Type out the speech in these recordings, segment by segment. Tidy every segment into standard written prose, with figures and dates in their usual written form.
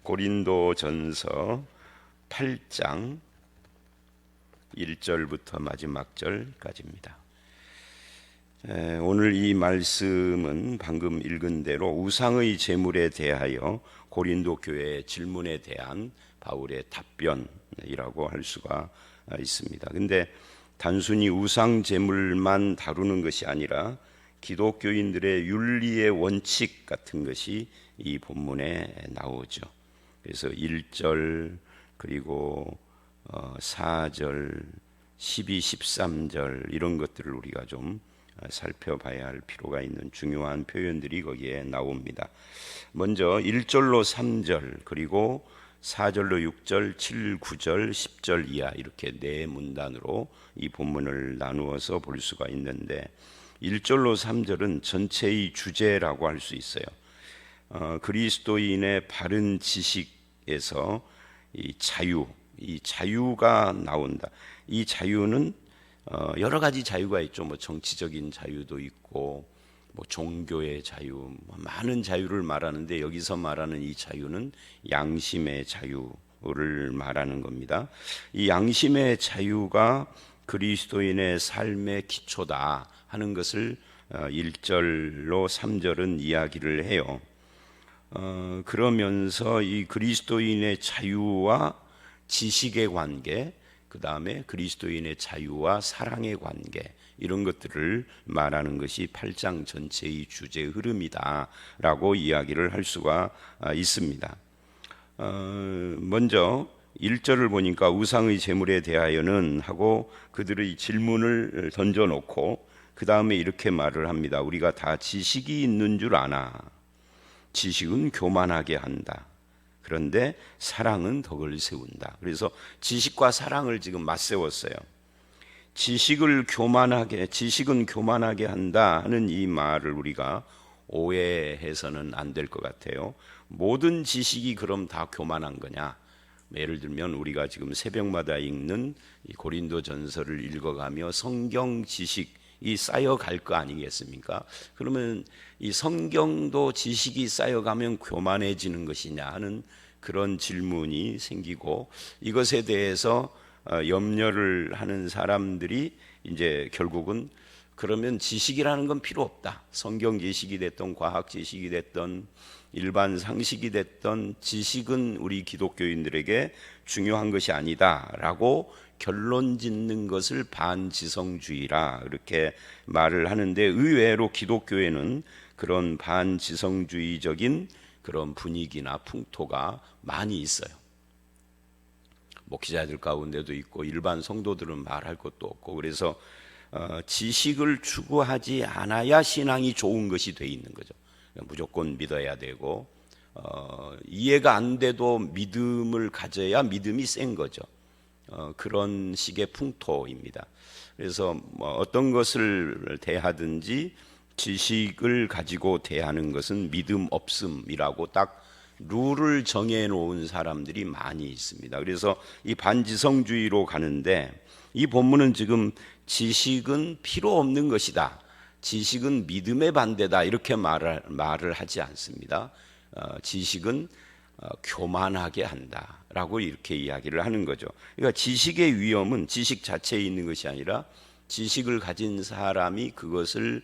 고린도전서 8장 1절부터 마지막 절까지입니다. 오늘 이 말씀은 방금 읽은 대로 우상의 제물에 대하여 고린도 교회의 질문에 대한 바울의 답변이라고 할 수가 있습니다. 근데 단순히 우상 제물만 다루는 것이 아니라 기독교인들의 윤리의 원칙 같은 것이 이 본문에 나오죠. 그래서 1절 그리고 4절, 12, 13절 이런 것들을 우리가 좀 살펴봐야 할 필요가 있는 중요한 표현들이 거기에 나옵니다. 먼저 1절로 3절 그리고 4절로 6절, 7, 9절, 10절 이하 이렇게 네 문단으로 이 본문을 나누어서 볼 수가 있는데 1절로 3절은 전체의 주제라고 할 수 있어요. 그리스도인의 바른 지식에서 이 자유가 나온다. 이 자유는 여러 가지 자유가 있죠. 뭐 정치적인 자유도 있고, 뭐 종교의 자유, 많은 자유를 말하는데 여기서 말하는 이 자유는 양심의 자유를 말하는 겁니다. 이 양심의 자유가 그리스도인의 삶의 기초다 하는 것을 1절로 3절은 이야기를 해요. 그러면서 이 그리스도인의 자유와 지식의 관계, 그 다음에 그리스도인의 자유와 사랑의 관계 이런 것들을 말하는 것이 8장 전체의 주제 흐름이다 라고 이야기를 할 수가 있습니다. 먼저 1절을 보니까 우상의 제물에 대하여는 하고 그들의 질문을 던져놓고 그 다음에 이렇게 말을 합니다. 우리가 다 지식이 있는 줄 아나. 지식은 교만하게 한다. 그런데 사랑은 덕을 세운다. 그래서 지식과 사랑을 지금 맞세웠어요. 지식은 교만하게 한다 하는 이 말을 우리가 오해해서는 안 될 것 같아요. 모든 지식이 그럼 다 교만한 거냐? 예를 들면 우리가 지금 새벽마다 읽는 이 고린도전서를 읽어가며 성경 지식이 쌓여갈 거 아니겠습니까? 그러면 이 성경도 지식이 쌓여가면 교만해지는 것이냐 하는 그런 질문이 생기고 이것에 대해서 염려를 하는 사람들이 이제 결국은 그러면 지식이라는 건 필요 없다. 성경 지식이 됐던 과학 지식이 됐던 일반 상식이 됐던 지식은 우리 기독교인들에게 중요한 것이 아니다라고 결론 짓는 것을 반지성주의라 이렇게 말을 하는데 의외로 기독교에는 그런 반지성주의적인 그런 분위기나 풍토가 많이 있어요. 목회자들 가운데도 있고 일반 성도들은 말할 것도 없고 그래서 지식을 추구하지 않아야 신앙이 좋은 것이 돼 있는 거죠. 무조건 믿어야 되고 이해가 안 돼도 믿음을 가져야 믿음이 센 거죠. 그런 식의 풍토입니다. 그래서 어떤 것을 대하든지 지식을 가지고 대하는 것은 믿음 없음이라고 딱 룰을 정해놓은 사람들이 많이 있습니다. 그래서 이 반지성주의로 가는데 이 본문은 지금 지식은 필요 없는 것이다. 지식은 믿음의 반대다 이렇게 말을 하지 않습니다. 지식은 교만하게 한다라고 이렇게 이야기를 하는 거죠. 그러니까 지식의 위험은 지식 자체에 있는 것이 아니라 지식을 가진 사람이 그것을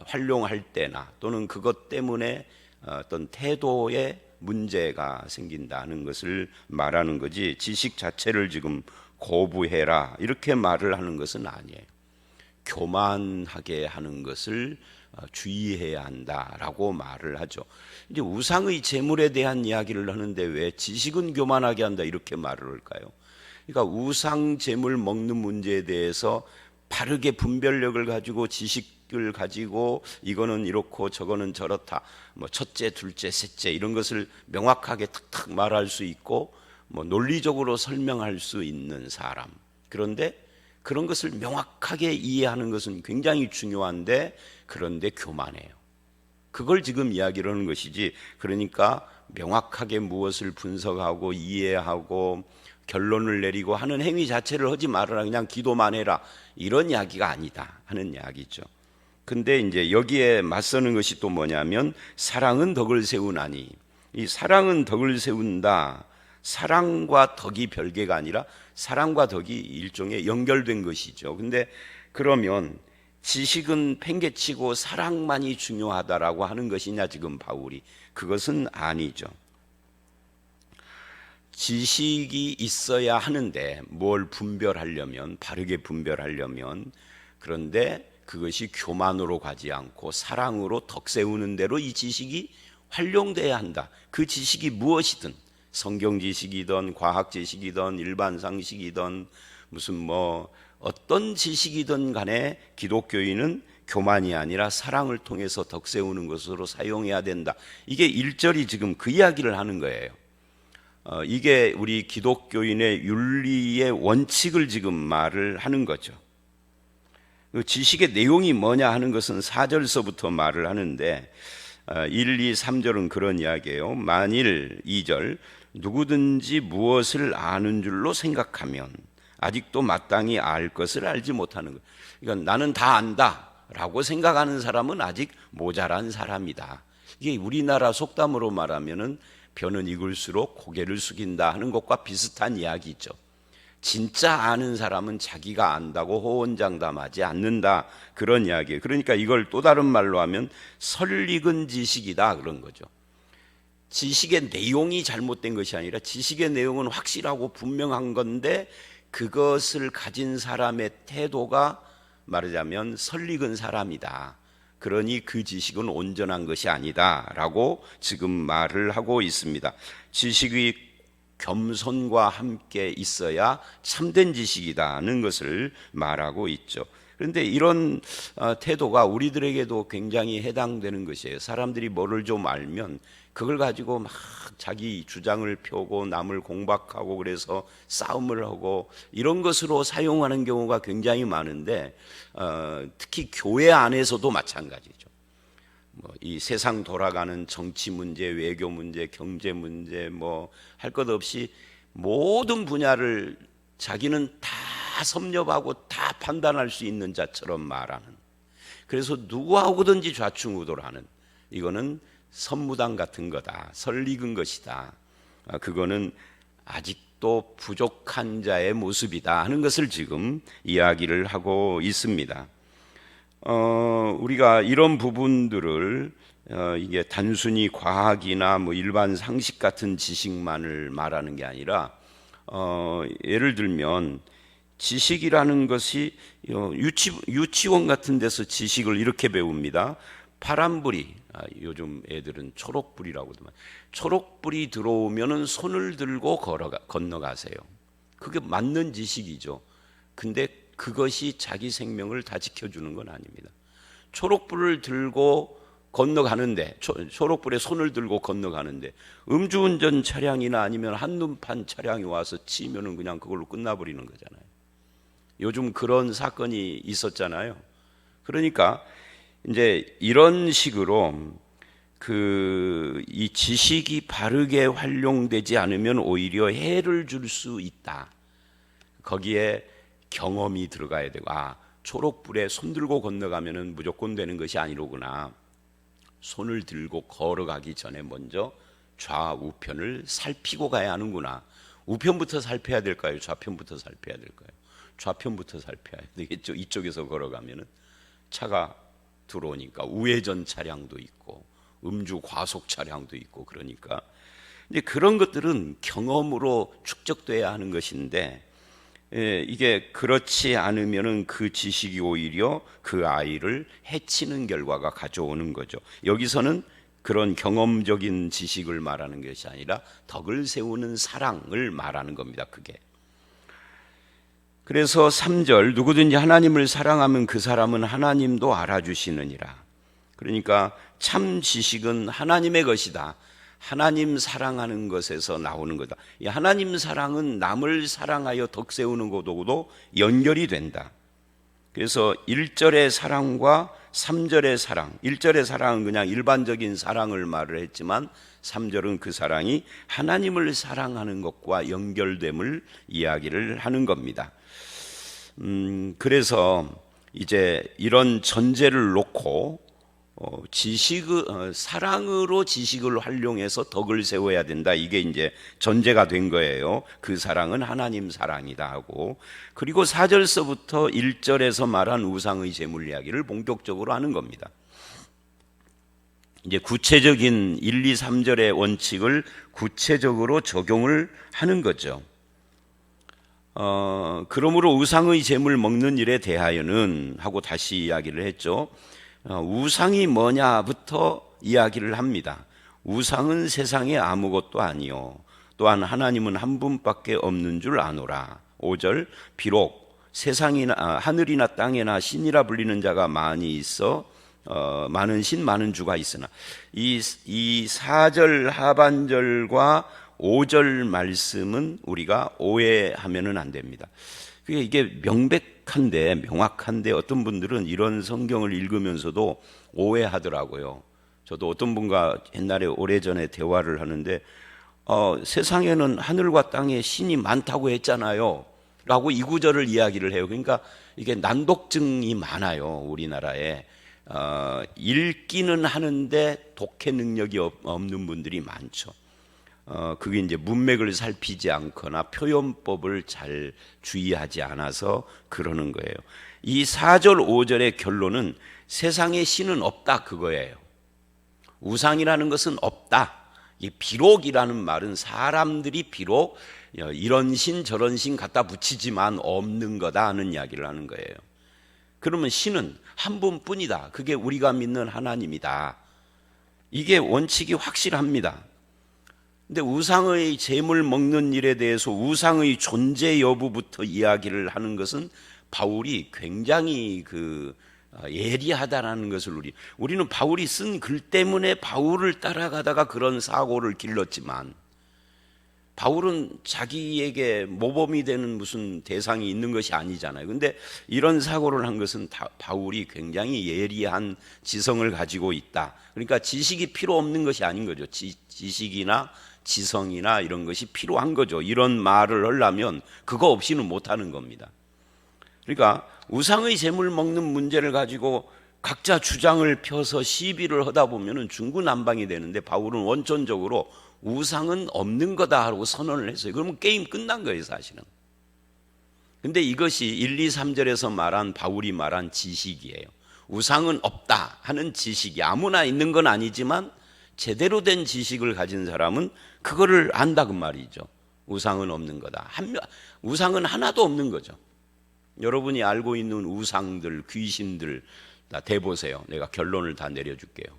활용할 때나 또는 그것 때문에 어떤 태도에 문제가 생긴다는 것을 말하는 거지 지식 자체를 지금 거부해라 이렇게 말을 하는 것은 아니에요. 교만하게 하는 것을 주의해야 한다라고 말을 하죠. 이제 우상의 제물에 대한 이야기를 하는데 왜 지식은 교만하게 한다 이렇게 말을 할까요? 그러니까 우상 제물 먹는 문제에 대해서 바르게 분별력을 가지고 지식을 가지고 이거는 이렇고 저거는 저렇다. 뭐 첫째, 둘째, 셋째 이런 것을 명확하게 탁탁 말할 수 있고 뭐 논리적으로 설명할 수 있는 사람. 그런데 그런 것을 명확하게 이해하는 것은 굉장히 중요한데 그런데 교만해요. 그걸 지금 이야기를 하는 것이지 그러니까 명확하게 무엇을 분석하고 이해하고 결론을 내리고 하는 행위 자체를 하지 말아라 그냥 기도만 해라 이런 이야기가 아니다 하는 이야기죠. 근데 이제 여기에 맞서는 것이 또 뭐냐면 사랑은 덕을 세우나니 이 사랑은 덕을 세운다. 사랑과 덕이 별개가 아니라 사랑과 덕이 일종의 연결된 것이죠. 근데 그러면 지식은 팽개치고 사랑만이 중요하다라고 하는 것이냐 지금 바울이? 그것은 아니죠. 지식이 있어야 하는데 뭘 분별하려면, 바르게 분별하려면, 그런데 그것이 교만으로 가지 않고 사랑으로 덕 세우는 대로 이 지식이 활용돼야 한다. 그 지식이 무엇이든 성경 지식이든 과학 지식이든 일반 상식이든 무슨 어떤 지식이든 간에 기독교인은 교만이 아니라 사랑을 통해서 덕 세우는 것으로 사용해야 된다. 이게 1절이 지금 그 이야기를 하는 거예요. 이게 우리 기독교인의 윤리의 원칙을 지금 말을 하는 거죠. 지식의 내용이 뭐냐 하는 것은 4절서부터 말을 하는데 1, 2, 3절은 그런 이야기예요. 만일 2절 누구든지 무엇을 아는 줄로 생각하면 아직도 마땅히 알 것을 알지 못하는 것. 그러니까 나는 다 안다 라고 생각하는 사람은 아직 모자란 사람이다. 이게 우리나라 속담으로 말하면은 벼는 익을수록 고개를 숙인다 하는 것과 비슷한 이야기죠. 진짜 아는 사람은 자기가 안다고 호언장담하지 않는다, 그런 이야기예요. 그러니까 이걸 또 다른 말로 하면 설익은 지식이다 그런 거죠. 지식의 내용이 잘못된 것이 아니라 지식의 내용은 확실하고 분명한 건데 그것을 가진 사람의 태도가 말하자면 설익은 사람이다. 그러니 그 지식은 온전한 것이 아니다라고 지금 말을 하고 있습니다. 지식이 겸손과 함께 있어야 참된 지식이다는 것을 말하고 있죠. 그런데 이런 태도가 우리들에게도 굉장히 해당되는 것이에요. 사람들이 뭐를 좀 알면 그걸 가지고 막 자기 주장을 펴고 남을 공박하고 그래서 싸움을 하고 이런 것으로 사용하는 경우가 굉장히 많은데 특히 교회 안에서도 마찬가지죠. 이 세상 돌아가는 정치 문제, 외교 문제, 경제 문제 할 것 없이 모든 분야를 자기는 다 섭렵하고 다 판단할 수 있는 자처럼 말하는, 그래서 누구하고든지 좌충우돌하는, 이거는 선무당 같은 거다, 설익은 것이다, 그거는 아직도 부족한 자의 모습이다 하는 것을 지금 이야기를 하고 있습니다. 우리가 이런 부분들을 이게 단순히 과학이나 일반 상식 같은 지식만을 말하는 게 아니라 예를 들면 지식이라는 것이 유치원 같은 데서 지식을 이렇게 배웁니다. 파란불이, 요즘 애들은 초록불이라고 하더만, 초록불이 들어오면은 손을 들고 건너가세요. 그게 맞는 지식이죠. 근데 그것이 자기 생명을 다 지켜주는 건 아닙니다. 초록불을 들고 건너가는데, 초록불에 손을 들고 건너가는데 음주운전 차량이나 아니면 한눈판 차량이 와서 치면은 그냥 그걸로 끝나버리는 거잖아요. 요즘 그런 사건이 있었잖아요. 그러니까 이제 이런 식으로 이 지식이 바르게 활용되지 않으면 오히려 해를 줄 수 있다. 거기에 경험이 들어가야 되고, 초록불에 손 들고 건너가면은 무조건 되는 것이 아니로구나. 손을 들고 걸어가기 전에 먼저 좌우편을 살피고 가야 하는구나. 우편부터 살펴야 될까요? 좌편부터 살펴야 될까요? 좌편부터 살펴야 되겠죠. 이쪽에서 걸어가면은 차가 들어오니까 우회전 차량도 있고 음주 과속 차량도 있고, 그러니까 이제 그런 것들은 경험으로 축적돼야 하는 것인데, 이게 그렇지 않으면은 그 지식이 오히려 그 아이를 해치는 결과가 가져오는 거죠. 여기서는 그런 경험적인 지식을 말하는 것이 아니라 덕을 세우는 사랑을 말하는 겁니다. 그게. 그래서 3절, 누구든지 하나님을 사랑하면 그 사람은 하나님도 알아주시느니라. 그러니까 참 지식은 하나님의 것이다. 하나님 사랑하는 것에서 나오는 거다. 이 하나님 사랑은 남을 사랑하여 덕 세우는 것하고도 연결이 된다. 그래서 1절의 사랑과 3절의 사랑, 1절의 사랑은 그냥 일반적인 사랑을 말을 했지만 3절은 그 사랑이 하나님을 사랑하는 것과 연결됨을 이야기를 하는 겁니다. 그래서 이제 이런 전제를 놓고 사랑으로 지식을 활용해서 덕을 세워야 된다. 이게 이제 전제가 된 거예요. 그 사랑은 하나님 사랑이다 하고, 그리고 4절서부터 1절에서 말한 우상의 제물 이야기를 본격적으로 하는 겁니다. 이제 구체적인 1, 2, 3절의 원칙을 구체적으로 적용을 하는 거죠. 그러므로 우상의 제물 먹는 일에 대하여는 하고 다시 이야기를 했죠. 우상이 뭐냐부터 이야기를 합니다. 우상은 세상에 아무것도 아니요 또한 하나님은 한 분밖에 없는 줄 아노라. 5절 비록 세상이나 하늘이나 땅에나 신이라 불리는 자가 많이 있어 많은 신 많은 주가 있으나 이 4절 하반절과 5절 말씀은 우리가 오해하면은 안 됩니다. 이게 명확한데 어떤 분들은 이런 성경을 읽으면서도 오해하더라고요. 저도 어떤 분과 옛날에 오래전에 대화를 하는데 세상에는 하늘과 땅에 신이 많다고 했잖아요 라고 이 구절을 이야기를 해요. 그러니까 이게 난독증이 많아요. 우리나라에 읽기는 하는데 독해 능력이 없는 분들이 많죠. 그게 이제 문맥을 살피지 않거나 표현법을 잘 주의하지 않아서 그러는 거예요. 이 4절 5절의 결론은 세상에 신은 없다 그거예요. 우상이라는 것은 없다. 이 비록이라는 말은 사람들이 비록 이런 신 저런 신 갖다 붙이지만 없는 거다 하는 이야기를 하는 거예요. 그러면 신은 한 분뿐이다. 그게 우리가 믿는 하나님이다. 이게 원칙이 확실합니다. 근데 우상의 제물 먹는 일에 대해서 우상의 존재 여부부터 이야기를 하는 것은 바울이 굉장히 예리하다라는 것을 우리는 바울이 쓴 글 때문에 바울을 따라가다가 그런 사고를 길렀지만 바울은 자기에게 모범이 되는 무슨 대상이 있는 것이 아니잖아요. 근데 이런 사고를 한 것은 바울이 굉장히 예리한 지성을 가지고 있다. 그러니까 지식이 필요 없는 것이 아닌 거죠. 지식이나 지성이나 이런 것이 필요한 거죠. 이런 말을 하려면 그거 없이는 못하는 겁니다. 그러니까 우상의 제물 먹는 문제를 가지고 각자 주장을 펴서 시비를 하다 보면 중구난방이 되는데 바울은 원천적으로 우상은 없는 거다 하고 선언을 했어요. 그러면 게임 끝난 거예요 사실은. 근데 이것이 1, 2, 3절에서 바울이 말한 지식이에요. 우상은 없다 하는 지식이 아무나 있는 건 아니지만 제대로 된 지식을 가진 사람은 그거를 안다 그 말이죠. 우상은 없는 거다. 우상은 하나도 없는 거죠. 여러분이 알고 있는 우상들, 귀신들 다 대보세요. 내가 결론을 다 내려줄게요.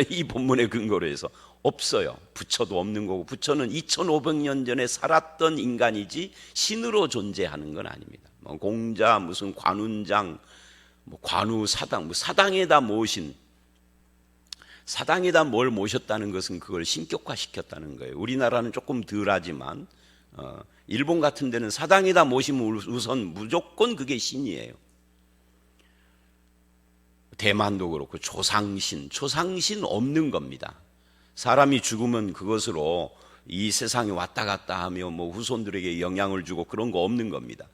이 본문의 근거로 해서 없어요. 부처도 없는 거고, 부처는 2500년 전에 살았던 인간이지 신으로 존재하는 건 아닙니다. 공자, 무슨 관운장, 관우, 사당, 사당에다 모신, 사당에다 뭘 모셨다는 것은 그걸 신격화시켰다는 거예요. 우리나라는 조금 덜하지만 일본 같은 데는 사당에다 모시면 우선 무조건 그게 신이에요. 대만도 그렇고 조상신 없는 겁니다. 사람이 죽으면 그것으로 이 세상에 왔다 갔다 하며 후손들에게 영향을 주고 그런 거 없는 겁니다.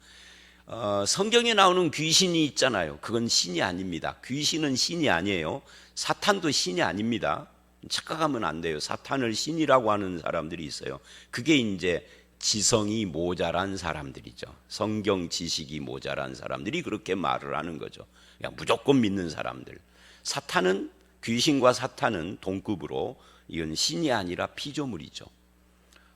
성경에 나오는 귀신이 있잖아요. 그건 신이 아닙니다. 귀신은 신이 아니에요. 사탄도 신이 아닙니다. 착각하면 안 돼요. 사탄을 신이라고 하는 사람들이 있어요. 그게 이제 지성이 모자란 사람들이죠. 성경 지식이 모자란 사람들이 그렇게 말을 하는 거죠. 그냥 무조건 믿는 사람들. 귀신과 사탄은 동급으로 이건 신이 아니라 피조물이죠.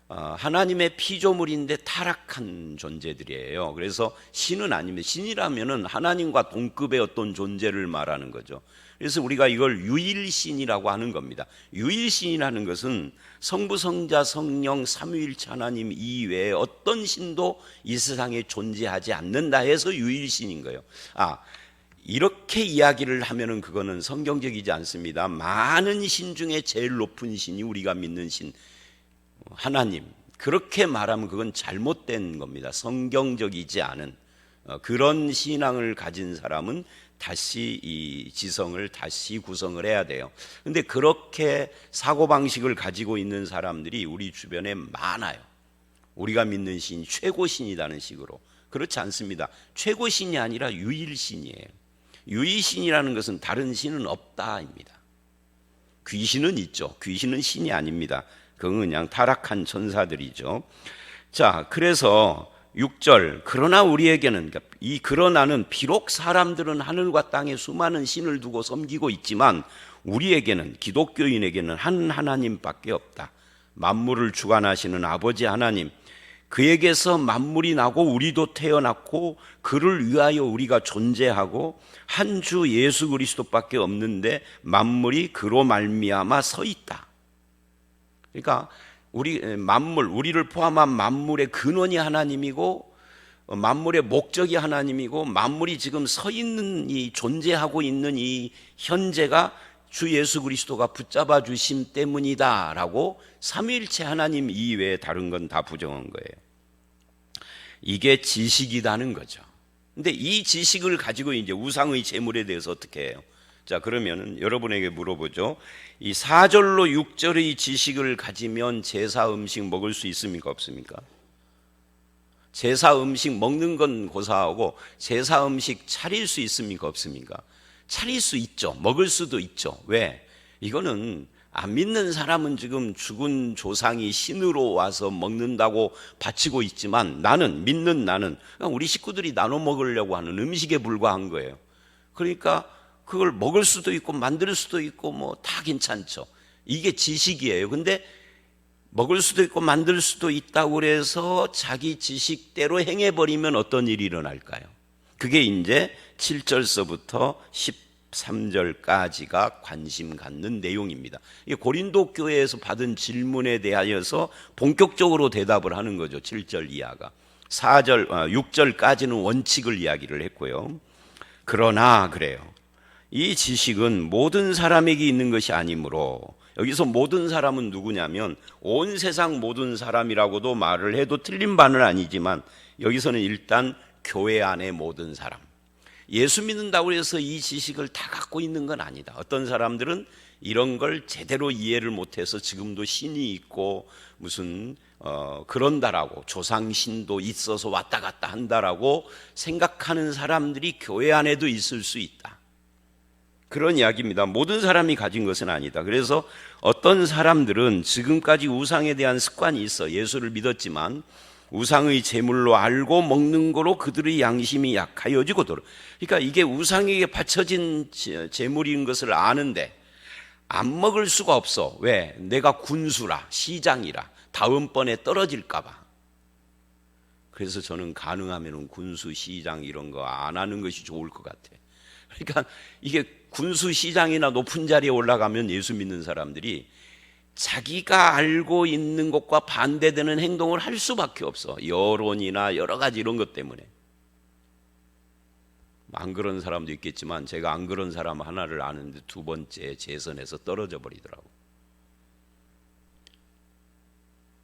하나님의 피조물인데 타락한 존재들이에요. 그래서 신은 아닙니다. 신이라면은 하나님과 동급의 어떤 존재를 말하는 거죠. 그래서 우리가 이걸 유일신이라고 하는 겁니다. 유일신이라는 것은 성부, 성자, 성령, 삼위일체 하나님 이외에 어떤 신도 이 세상에 존재하지 않는다 해서 유일신인 거예요. 이렇게 이야기를 하면은 그거는 성경적이지 않습니다. 많은 신 중에 제일 높은 신이 우리가 믿는 신 하나님, 그렇게 말하면 그건 잘못된 겁니다. 성경적이지 않은 그런 신앙을 가진 사람은 다시 이 지성을 다시 구성을 해야 돼요. 근데 그렇게 사고방식을 가지고 있는 사람들이 우리 주변에 많아요. 우리가 믿는 신이 최고신이라는 식으로. 그렇지 않습니다. 최고신이 아니라 유일신이에요. 유이신이라는 것은 다른 신은 없다입니다. 귀신은 있죠. 귀신은 신이 아닙니다. 그건 그냥 타락한 천사들이죠. 자, 그래서 6절, 그러나 우리에게는, 이 그러나는 비록 사람들은 하늘과 땅에 수많은 신을 두고 섬기고 있지만 우리에게는, 기독교인에게는 한 하나님밖에 없다. 만물을 주관하시는 아버지 하나님, 그에게서 만물이 나고 우리도 태어났고 그를 위하여 우리가 존재하고 한 주 예수 그리스도밖에 없는데 만물이 그로 말미암아 서 있다. 그러니까 우리를 포함한 만물의 근원이 하나님이고 만물의 목적이 하나님이고 만물이 지금 서 있는 이 존재하고 있는 이 현재가 주 예수 그리스도가 붙잡아 주심 때문이다라고 삼위일체 하나님 이외에 다른 건 다 부정한 거예요. 이게 지식이라는 거죠. 근데 이 지식을 가지고 이제 우상의 제물에 대해서 어떻게 해요? 자, 그러면 여러분에게 물어보죠. 이 4절로 6절의 지식을 가지면 제사 음식 먹을 수 있습니까? 없습니까? 제사 음식 먹는 건 고사하고 제사 음식 차릴 수 있습니까? 없습니까? 차릴 수 있죠. 먹을 수도 있죠. 왜? 이거는 안 믿는 사람은 지금 죽은 조상이 신으로 와서 먹는다고 바치고 있지만 믿는 나는 우리 식구들이 나눠 먹으려고 하는 음식에 불과한 거예요. 그러니까 그걸 먹을 수도 있고 만들 수도 있고 뭐 다 괜찮죠. 이게 지식이에요. 근데 먹을 수도 있고 만들 수도 있다고 그래서 자기 지식대로 행해버리면 어떤 일이 일어날까요? 그게 이제 7절서부터 13절까지가 관심 갖는 내용입니다. 이게 고린도 교회에서 받은 질문에 대하여서 본격적으로 대답을 하는 거죠. 7절 이하가. 6절까지는 원칙을 이야기를 했고요. 그러나 그래요. 이 지식은 모든 사람에게 있는 것이 아니므로, 여기서 모든 사람은 누구냐면 온 세상 모든 사람이라고도 말을 해도 틀린 바는 아니지만 여기서는 일단 교회 안의 모든 사람, 예수 믿는다고 해서 이 지식을 다 갖고 있는 건 아니다. 어떤 사람들은 이런 걸 제대로 이해를 못해서 지금도 신이 있고 무슨 그런다라고, 조상신도 있어서 왔다 갔다 한다라고 생각하는 사람들이 교회 안에도 있을 수 있다. 그런 이야기입니다. 모든 사람이 가진 것은 아니다. 그래서 어떤 사람들은 지금까지 우상에 대한 습관이 있어 예수를 믿었지만 우상의 제물로 알고 먹는 거로 그들의 양심이 약하여지고 그러니까 이게 우상에게 바쳐진 제물인 것을 아는데 안 먹을 수가 없어. 왜? 내가 군수라, 시장이라, 다음번에 떨어질까 봐. 그래서 저는 가능하면 군수, 시장 이런 거 안 하는 것이 좋을 것 같아. 그러니까 이게 군수, 시장이나 높은 자리에 올라가면 예수 믿는 사람들이 자기가 알고 있는 것과 반대되는 행동을 할 수밖에 없어. 여론이나 여러 가지 이런 것 때문에. 안 그런 사람도 있겠지만 제가 안 그런 사람 하나를 아는데 두 번째 재선에서 떨어져 버리더라고.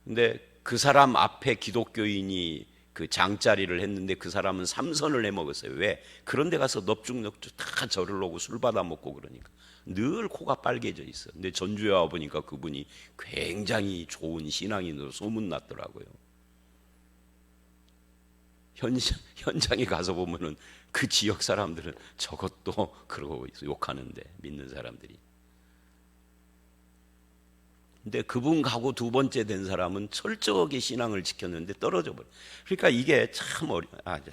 근데 그 사람 앞에 기독교인이 그 장자리를 했는데 그 사람은 3선을 해먹었어요. 왜? 그런 데 가서 넙죽넙죽 다 절을 오고 술 받아 먹고 그러니까 늘 코가 빨개져 있어. 근데 전주에 와보니까 그분이 굉장히 좋은 신앙인으로 소문났더라고요. 현장에 가서 보면은 그 지역 사람들은 저것도 그러고 있어. 욕하는데, 믿는 사람들이. 근데 그분 가고 두 번째 된 사람은 철저하게 신앙을 지켰는데 떨어져 버려. 그러니까 이게 참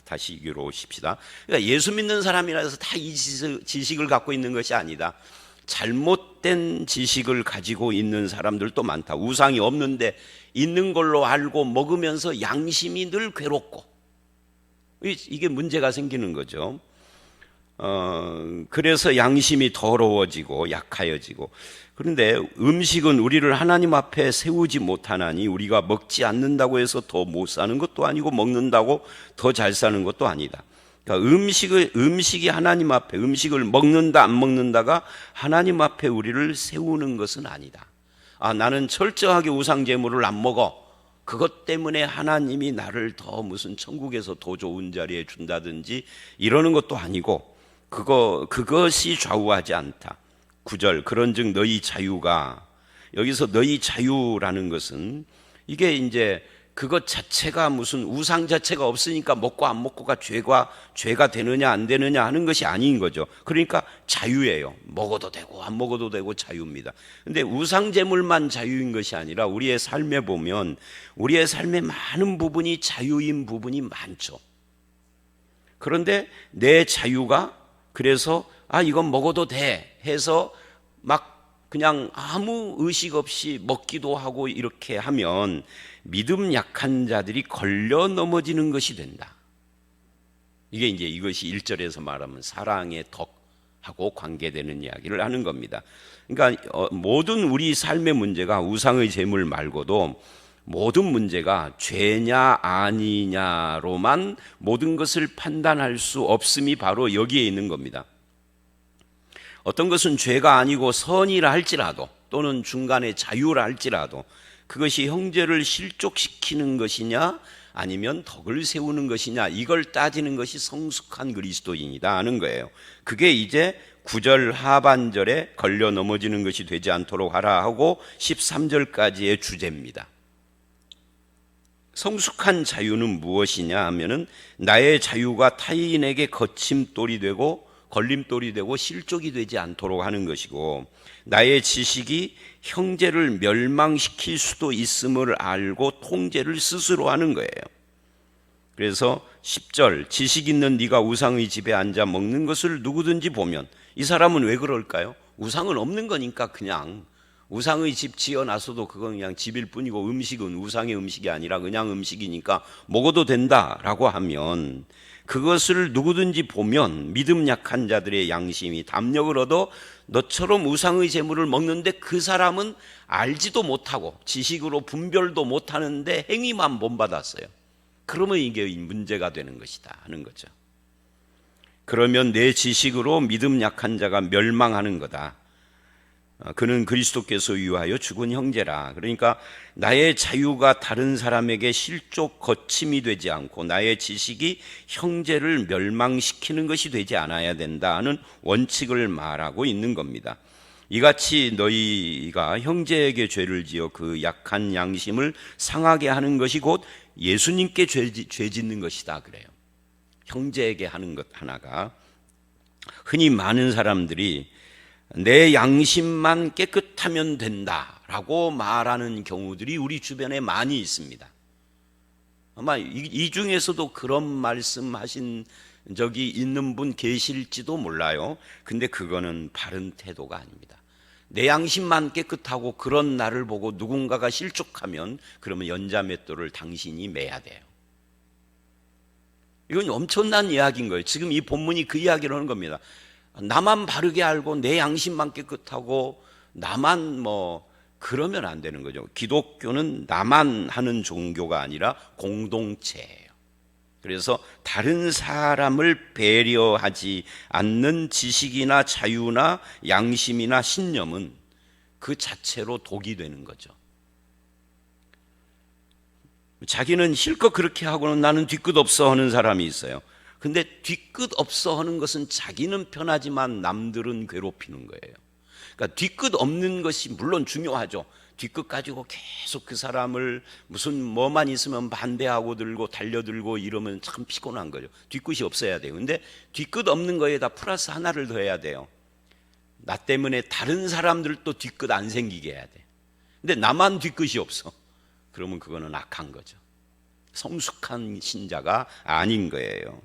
다시 이기로 오십시다. 그러니까 예수 믿는 사람이라서 다 이 지식을 갖고 있는 것이 아니다. 잘못된 지식을 가지고 있는 사람들도 많다. 우상이 없는데 있는 걸로 알고 먹으면서 양심이 늘 괴롭고 이게 문제가 생기는 거죠. 그래서 양심이 더러워지고 약하여지고. 그런데 음식은 우리를 하나님 앞에 세우지 못하나니 우리가 먹지 않는다고 해서 더 못 사는 것도 아니고 먹는다고 더 잘 사는 것도 아니다. 그러니까 음식이 하나님 앞에, 음식을 먹는다 안 먹는다가 하나님 앞에 우리를 세우는 것은 아니다. 나는 철저하게 우상 제물을 안 먹어. 그것 때문에 하나님이 나를 더 무슨 천국에서 더 좋은 자리에 준다든지 이러는 것도 아니고 그것이 좌우하지 않다. 9절, 그런즉 너희 자유가, 여기서 너희 자유라는 것은 이게 이제 그것 자체가 무슨 우상 자체가 없으니까 먹고 안 먹고가 죄가 되느냐 안 되느냐 하는 것이 아닌 거죠. 그러니까 자유예요. 먹어도 되고 안 먹어도 되고 자유입니다. 근데 우상 제물만 자유인 것이 아니라 우리의 삶에 보면 우리의 삶의 많은 부분이 자유인 부분이 많죠. 그런데 내 자유가 그래서 이건 먹어도 돼 해서 막 그냥 아무 의식 없이 먹기도 하고 이렇게 하면 믿음 약한 자들이 걸려 넘어지는 것이 된다. 이게 이제 이것이 1절에서 말하면 사랑의 덕하고 관계되는 이야기를 하는 겁니다. 그러니까 모든 우리 삶의 문제가 우상의 제물 말고도 모든 문제가 죄냐 아니냐로만 모든 것을 판단할 수 없음이 바로 여기에 있는 겁니다. 어떤 것은 죄가 아니고 선이라 할지라도 또는 중간에 자유라 할지라도 그것이 형제를 실족시키는 것이냐 아니면 덕을 세우는 것이냐 이걸 따지는 것이 성숙한 그리스도인이다 하는 거예요. 그게 이제 9절 하반절에 걸려 넘어지는 것이 되지 않도록 하라 하고 13절까지의 주제입니다. 성숙한 자유는 무엇이냐 하면은 나의 자유가 타인에게 거침돌이 되고 걸림돌이 되고 실족이 되지 않도록 하는 것이고 나의 지식이 형제를 멸망시킬 수도 있음을 알고 통제를 스스로 하는 거예요. 그래서 10절 지식 있는 네가 우상의 집에 앉아 먹는 것을 누구든지 보면 이 사람은 왜 그럴까요? 우상은 없는 거니까 그냥 우상의 집 지어놔서도 그건 그냥 집일 뿐이고 음식은 우상의 음식이 아니라 그냥 음식이니까 먹어도 된다라고 하면 그것을 누구든지 보면 믿음 약한 자들의 양심이 담력을 얻어 너처럼 우상의 제물을 먹는데 그 사람은 알지도 못하고 지식으로 분별도 못하는데 행위만 본받았어요. 그러면 이게 문제가 되는 것이다 하는 거죠. 그러면 내 지식으로 믿음 약한 자가 멸망하는 거다. 그는 그리스도께서 위하여 죽은 형제라. 그러니까 나의 자유가 다른 사람에게 실족 거침이 되지 않고 나의 지식이 형제를 멸망시키는 것이 되지 않아야 된다는 원칙을 말하고 있는 겁니다. 이같이 너희가 형제에게 죄를 지어 그 약한 양심을 상하게 하는 것이 곧 예수님께 죄 짓는 것이다 그래요. 형제에게 하는 것 하나가 흔히 많은 사람들이 내 양심만 깨끗하면 된다라고 말하는 경우들이 우리 주변에 많이 있습니다. 아마 이 중에서도 그런 말씀하신 적이 있는 분 계실지도 몰라요. 근데 그거는 바른 태도가 아닙니다. 내 양심만 깨끗하고 그런 나를 보고 누군가가 실족하면 그러면 연자맷돌을 당신이 매야 돼요. 이건 엄청난 이야기인 거예요. 지금 이 본문이 그 이야기를 하는 겁니다. 나만 바르게 알고 내 양심만 깨끗하고 나만 그러면 안 되는 거죠. 기독교는 나만 하는 종교가 아니라 공동체예요. 그래서 다른 사람을 배려하지 않는 지식이나 자유나 양심이나 신념은 그 자체로 독이 되는 거죠. 자기는 실컷 그렇게 하고는 나는 뒤끝 없어 하는 사람이 있어요. 근데 뒤끝 없어 하는 것은 자기는 편하지만 남들은 괴롭히는 거예요. 그러니까 뒤끝 없는 것이 물론 중요하죠. 뒤끝 가지고 계속 그 사람을 무슨 뭐만 있으면 반대하고 들고 달려들고 이러면 참 피곤한 거죠. 뒤끝이 없어야 돼요. 근데 뒤끝 없는 거에다 플러스 하나를 더 해야 돼요. 나 때문에 다른 사람들도 뒤끝 안 생기게 해야 돼. 근데 나만 뒤끝이 없어. 그러면 그거는 악한 거죠. 성숙한 신자가 아닌 거예요.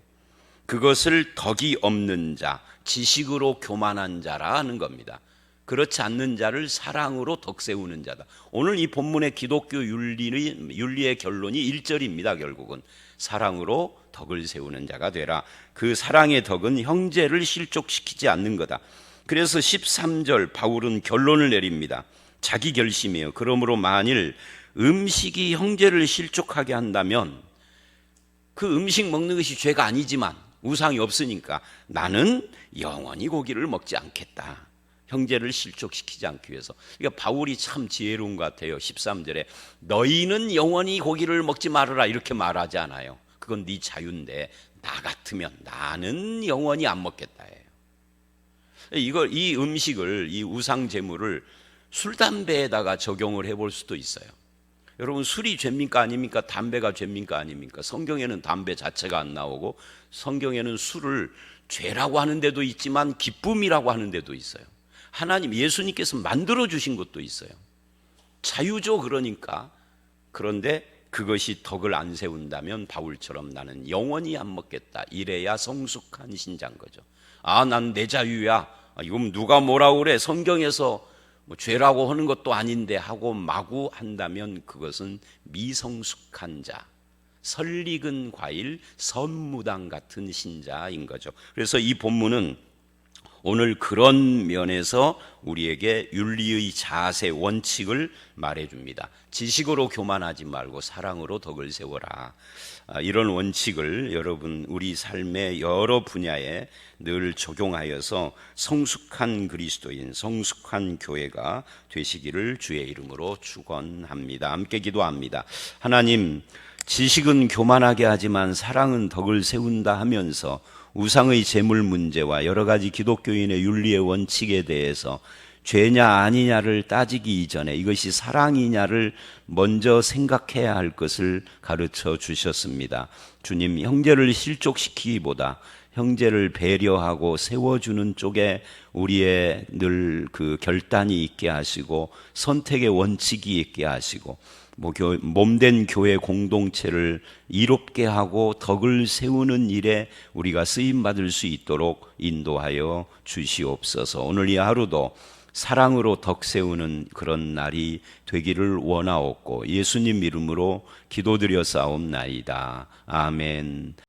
그것을 덕이 없는 자, 지식으로 교만한 자라 하는 겁니다. 그렇지 않는 자를 사랑으로 덕 세우는 자다. 오늘 이 본문의 기독교 윤리의 결론이 1절입니다. 결국은 사랑으로 덕을 세우는 자가 되라. 그 사랑의 덕은 형제를 실족시키지 않는 거다. 그래서 13절 바울은 결론을 내립니다. 자기 결심이에요. 그러므로 만일 음식이 형제를 실족하게 한다면 그 음식 먹는 것이 죄가 아니지만 우상이 없으니까 나는 영원히 고기를 먹지 않겠다. 형제를 실족시키지 않기 위해서. 그러니까 바울이 참 지혜로운 것 같아요. 13절에 너희는 영원히 고기를 먹지 말아라 이렇게 말하지 않아요. 그건 네 자유인데 나 같으면 나는 영원히 안 먹겠다 해요. 이 음식을 이 우상 제물을 술 담배에다가 적용을 해볼 수도 있어요. 여러분, 술이 죄입니까 아닙니까? 담배가 죄입니까 아닙니까? 성경에는 담배 자체가 안 나오고 성경에는 술을 죄라고 하는 데도 있지만 기쁨이라고 하는 데도 있어요. 하나님, 예수님께서 만들어 주신 것도 있어요. 자유죠. 그러니까. 그런데 그것이 덕을 안 세운다면 바울처럼 나는 영원히 안 먹겠다, 이래야 성숙한 신자인 거죠. 아, 난 내 자유야, 이건 누가 뭐라고 그래, 성경에서 뭐 죄라고 하는 것도 아닌데 하고 마구 한다면 그것은 미성숙한 자, 설익은 과일, 선무당 같은 신자인 거죠. 그래서 이 본문은 오늘 그런 면에서 우리에게 윤리의 자세, 원칙을 말해줍니다. 지식으로 교만하지 말고 사랑으로 덕을 세워라. 이런 원칙을 여러분 우리 삶의 여러 분야에 늘 적용하여서 성숙한 그리스도인, 성숙한 교회가 되시기를 주의 이름으로 축원합니다. 함께 기도합니다. 하나님, 지식은 교만하게 하지만 사랑은 덕을 세운다 하면서 우상의 재물 문제와 여러 가지 기독교인의 윤리의 원칙에 대해서 죄냐 아니냐를 따지기 이전에 이것이 사랑이냐를 먼저 생각해야 할 것을 가르쳐 주셨습니다. 주님, 형제를 실족시키기보다 형제를 배려하고 세워주는 쪽에 우리의 늘 그 결단이 있게 하시고 선택의 원칙이 있게 하시고 몸된 교회 공동체를 이롭게 하고 덕을 세우는 일에 우리가 쓰임받을 수 있도록 인도하여 주시옵소서. 오늘 이 하루도 사랑으로 덕 세우는 그런 날이 되기를 원하옵고 예수님 이름으로 기도드려 싸움나이다. 아멘.